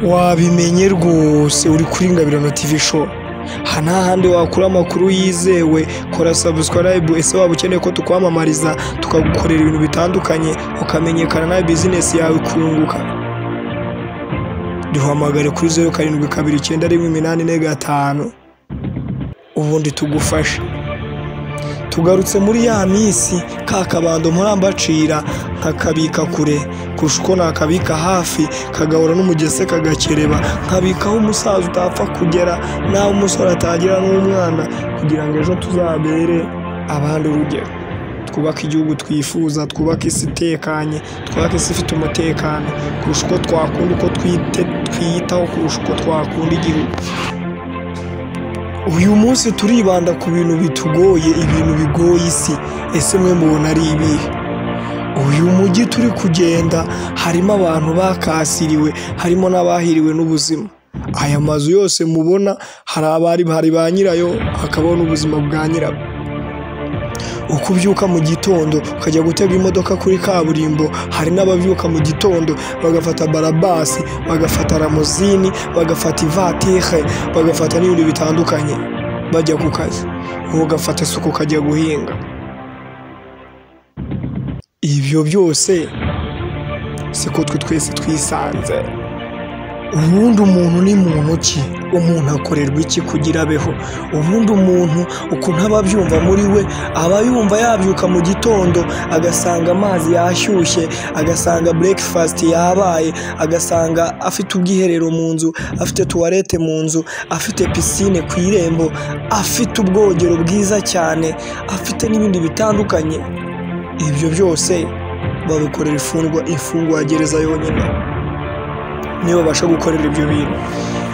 wabimenye rwose uri kuri Ngabirano TV show. Nta handi wakura amakuru yizewe. Kora subscribe ese waba ukeneye ko tukwamamariza tukagukorera ibintu bitandukanye ukamenyekana na business yawe kunguka. Duhamagare kuri 07298185 ubundi tugufasha. Tugarutse muri ya misi ka kabando murambacira nkakabika kure kurusha uko nakabika hafi kagahora n'umugese kagakereba nkabikaho umusaza utapfa kugera naho umusore atagira n'umwana kugira ngo ejo tuzabere abandi urugero. Twubaka igihugu twifuza, twubaka isi itekanye, twubaka isi ifite umutekano kurusha uko twakunda uko twiyitaho kurusha uko twakunda igihugu. Uyu munsi turibanda ku bintu bitugoye, ibintu bigoye isi. Ese mwe mubona ari ibihe? Uyu mujyi turi kugenda harimo abantu bakasiriwe, harimo n'abahiriwe n'ubuzima. Aya mazu yose mubona hari ba nyirayo, hakabaho n'ubuzima bwa nyirabo. Uko ubyuka mu gitondo ukajya gutega imodoka kuri kaburimbo, hari n'ababyuka mu gitondo bagafata barabasi, bagafata ramozini, bagafata ivatire, bagafata n'ibindi bitandukanye bajya ku kazi. Uwo gafata isuku kajya guhinga. Ibyo byose siko twese twisanze. Ubundi umuntu ni muntu ki? Umuntu akorerwa iki kugira abeho? Ubundi umuntu ukuntu aba abyumva muri we, aba yumva yabyuka mu gitondo agasanga amazi yashyushye, agasanga breakfast yabaye, agasanga afite ubwiherero mu nzu, afite tuwarete mu nzu, afite pisine ku irembo, afite ubwogero bwiza cyane, afite n'ibindi bitandukanye. Ibyo byose babikorera imfungwa ya gereza yonyine niyo babasha gukorera ibyo bintu.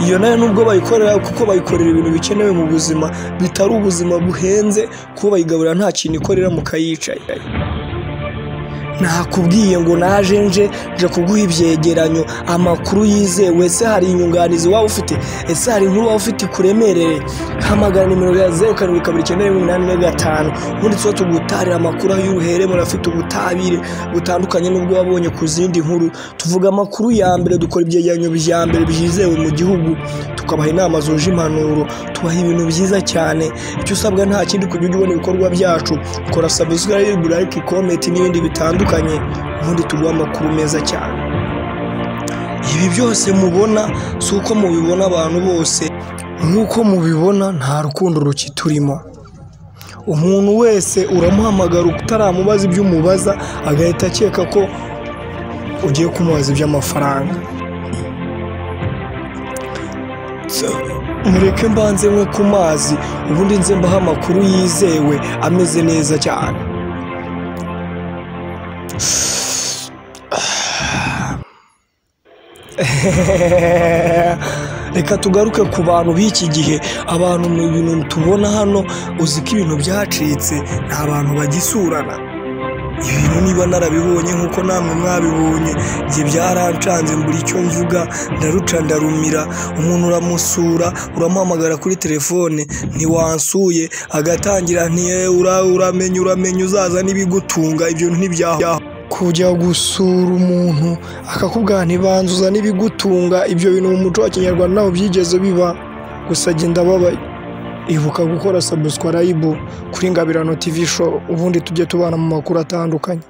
Iyo nayo nubwo bayikorera kuko bayikorera ibintu bikenewe mu buzima, bitari ubuzima buhenze, kuko bayigaburira nta kintu ikorera mu kayicaye. Nakubwiye ngo naje nje kuguha ibyegeranyo, amakuru yizewe. Ese hari inyunganizi waba ufite? Ese hari inkuru waba ufite ikuremerere? Hamagara nimero ya 07298185 ubundi tuba tugutarira amakuru y'uruhere murafite ubutabire butandukanye n'ubwo wabonye ku zindi nkuru. Tuvuga amakuru ya mbere, dukora ibyegeranyo bya mbere byizewe mu gihugu, tukabaha inama zuje impanuro, tubaha ibintu byiza cyane. Icyo usabwa nta kindi, kujya ubona ibikorwa byacu, kora subscribe, like, comment n'ibindi bitandukanye, ubundi tuguha amakuru meza cyane. Ibi byose mubona si uko mubibona abantu bose, nk'uko mubibona nta rukundo rukiturimo. Umuntu wese uramuhamagara utaramubaza ibyo umubaza, agahita akeka ko ugiye kumubaza iby'amafaranga. Mureke mbanze mwe ku mazi ubundi nze mbaha amakuru yizewe ameze neza cyane. Reka tugaruke ku bantu b'iki gihe. Abantu mu bintu tubona hano, uzi ko ibintu byacitse, nta bantu bagisurana. Ibintu niba narabibonye nk'uko namwe mwabibonye, njye byarancanze mbura icyo mvuga, ndaruca ndarumira. Umuntu uramusura, uramuhamagara kuri telefone, ntiwansuye, agatangira uramenye uzaza n'ibigutunga. Ibyo ntibyaho. Kujya gusura umuntu akakubwira ntibanzuza n'ibigutunga, ibyo bintu mu muco wa Kinyarwanda naho byigeze biba. Gusa genda babaye, ibuka gukora subscribe kuri Ngabirano TV show ubundi tujye tubana mu makuru atandukanye.